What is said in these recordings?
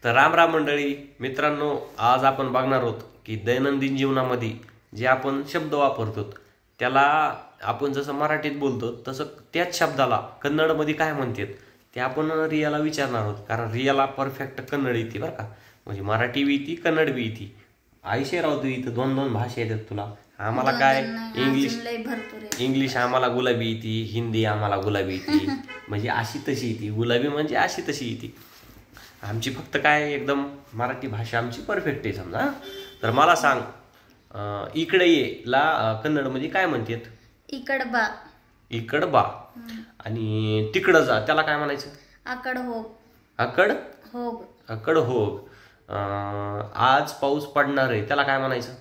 तर राम राम मंडळी मित्रांनो, आज आपण बघणार आहोत की दैनंदिन जीवनामध्ये जे आपण शब्द वापरतो त्याला आपण जसं मराठीत बोलतो तसं त्याच शब्दाला कन्नडमध्ये काय म्हणतात ते आपण रियाला विचारणार आहोत. कारण रियाला परफेक्ट कन्नड येते बरं का, म्हणजे मराठी बी येते कन्नड बी येते. आयुष्य राहतो इथं दोन दोन भाषा येतात तुला. आम्हाला काय इंग्लिश आम्हाला गुलाबी येते, हिंदी आम्हाला गुलाबी येते, म्हणजे अशी तशी येते. गुलाबी म्हणजे अशी तशी येते. आमची फक्त काय एकदम मराठी भाषा आमची परफेक्ट आहे समजा. तर मला सांग, इकडे ये ला कन्नडमध्ये काय म्हणतात? इकडबा. इकडबा. आणि तिकडं जा त्याला काय म्हणायचं? आकड होग. आकड होग. आकड होग. आज पाऊस पडणार आहे त्याला काय म्हणायचं?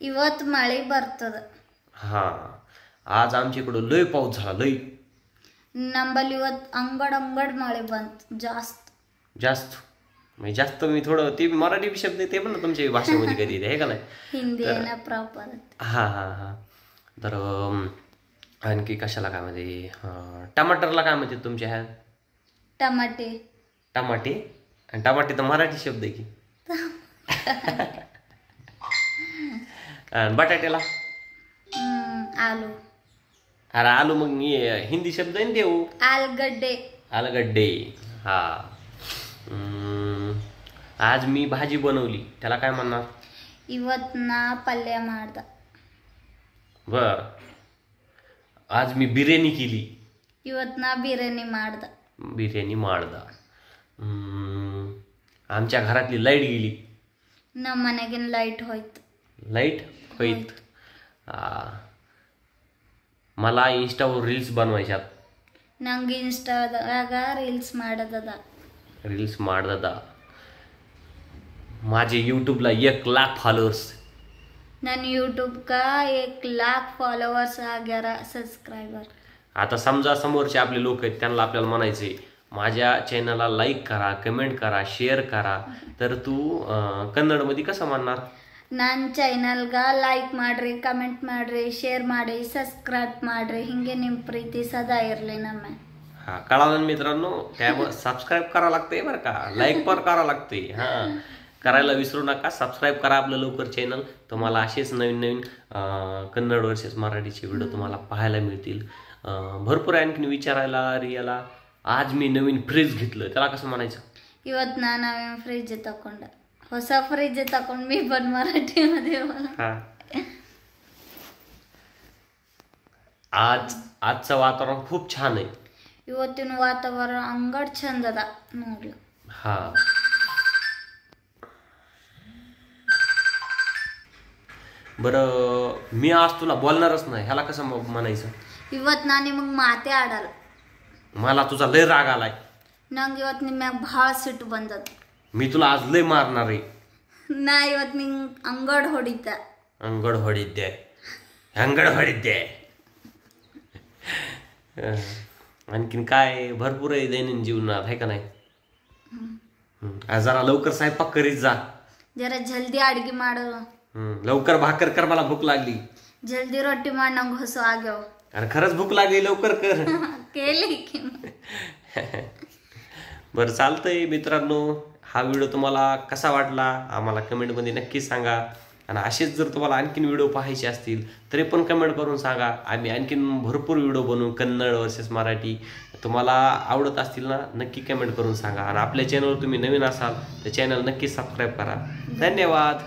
ಇವತ್ತು ಮಳೆ ಬರ್ತದ. हा, आज आमच्याकडं लय पाऊस झाला, लय. नंबल ಇವತ್ತು अंगड मळे ಬಂತು जास्त. जास्त म्हणजे जास्त. मी थोडं ते मराठी शब्द ते पण तुमच्या भाषेमध्ये कधी आहे का नाही? हिंदी आहे ना प्रॉपर. हा हा हा. तर आणखी कशाला काय म्हणते? टमाटरला काय म्हणते तुमच्या ह्या? टमाटे. टमाटे. आणि टमाटे तर मराठी शब्द आहे की. आणि बटाट्याला? आलू. अरे आलू मग हिंदी शब्द आहे ना देऊ. आलगड्डे. आलगड्डे. हा. आज मी भाजी बनवली त्याला काय म्हणणार? ಇವತ್ತು ನಾ ಪಲ್ಯ ಮಾಡ್ದ. बर. आज मी बिर्याणी केली. ಇವತ್ತು ನಾ ಬಿರಿಯಾನಿ ಮಾಡ್ದ. बिर्याणी ಮಾಡ್ದ. आमच्या घरातली लाईट गेली. ನಮ್ಮ ಮನೆಗಿನ ಲೈಟ್ ಹೋಯ್ತು. लाईट होईत. मला इंस्टावर रील्स बनवायच्यात. ನಂಗೆ ಇನ್ಸ್ಟಾದಾಗ ರೀಲ್ಸ್ ಮಾಡೋದದ. रील्स ಮಾಡ್ದದ. माझे यूट्यूबला 1,00,000 फॉलोअर्स. ನನ್ನ यूट्यूबका 1,00,000 फॉलोअर्स ಆಗ್ಯಾರ, सबस्क्रायबर. आता समजा समोरचे आपले लोक आहेत त्यांना आपल्याला म्हणायचे माझ्या चॅनलला लाईक करा, कमेंट करा, शेअर करा. तर तू कन्नडमध्ये कसं म्हणणार? ನನ್ನ ಚಾನಲ್ಗ ಲೈಕ್ ಮಾಡ್ರಿ, ಕಮೆಂಟ್ ಮಾಡ್ರಿ, ಶೇರ್ ಮಾಡಿ, सबस्क्राइब ಮಾಡ್ರಿ. ಹಿಂಗೆ ನಿಮ್ಮ ಪ್ರೀತಿ ಸದಾ ಇರಲಿ ನಮ್ಮ. हा, कळालं मित्रांनो? त्यामुळे सबस्क्राईब करावं लागतंय बरं का, लाईक पण करावं लागते. हा, करायला विसरू नका. सबस्क्राईब करा आपलं लवकर चॅनल. तुम्हाला असेच नवीन नवीन कन्नड वर्सेस मराठीचे व्हिडिओ तुम्हाला पाहायला मिळतील. भरपूर आणखीन विचारायला रियाला. आज मी नवीन फ्रीज घेतलं त्याला कसं म्हणायचं? ಇವತ್ತು ನಾನು ಫ್ರಿಜ್ ತಕೊಂಡೆ. ಹೊಸ ಫ್ರಿಜ್ ತಕೊಂಡು मी पण मराठीमध्ये बोला. आजचं वातावरण खूप छान आहे. ಇವತ್ತಿನ ವಾತಾವರಣ ಅಂಗಡ್ ಚಂದ ಅದ ನೋಡ್ಲಿ. हा. बरं, मी आज तुला बोलणारच नाही ह्याला कसं म्हणायचं? ಇವತ್ತು ನಾನು ನಿಮಗೆ ಮಾತೇ ಆಡಲ್ಲ. मला तुझा लय राग आलाय. ನಂಗೆ ಇವತ್ತು ನಿಮ್ಮ ಮ್ಯಾಗ ಭಾಳ ಸಿಟ್ಟು ಬಂದದ. मी तुला आज लय मारणार आहे. ನಾ ಇವತ್ತು ನಿಂಗೆ ಅಂಗಡ್ ಹೊಡಿತ. अंगड ಹೊಡಿದ್ದೆ. अंगड ಹೊಡಿದ್ದೆ. आणखीन काय भरपूर आहे दैनंदिन जीवनात, आहे का नाही? आज जरा लवकर स्वयंपाक करीत जा. जरा जल्दी अडगे माಡು. लवकर भाकर कर, मला भूक लागली. जल्दी रोटी माड, ನಂಗೆ ಹಸು ಆಗ್ಯಾವ. अरे खरंच भूक लागली, लवकर कर. केली की. बरं, चालतंय मित्रांनो. हा व्हिडिओ तुम्हाला कसा वाटला आम्हाला कमेंटमध्ये नक्की सांगा. आणि असेच जर तुम्हाला आणखीन व्हिडिओ पाहायचे असतील तरी पण कमेंट करून सांगा. आम्ही आणखीन भरपूर व्हिडिओ बनवू कन्नड वर्सेस मराठी. तुम्हाला आवडत असतील ना, नक्की कमेंट करून सांगा. आणि आपल्या चॅनलवर तुम्ही नवीन असाल तर चॅनल नक्की सबस्क्राईब करा. धन्यवाद.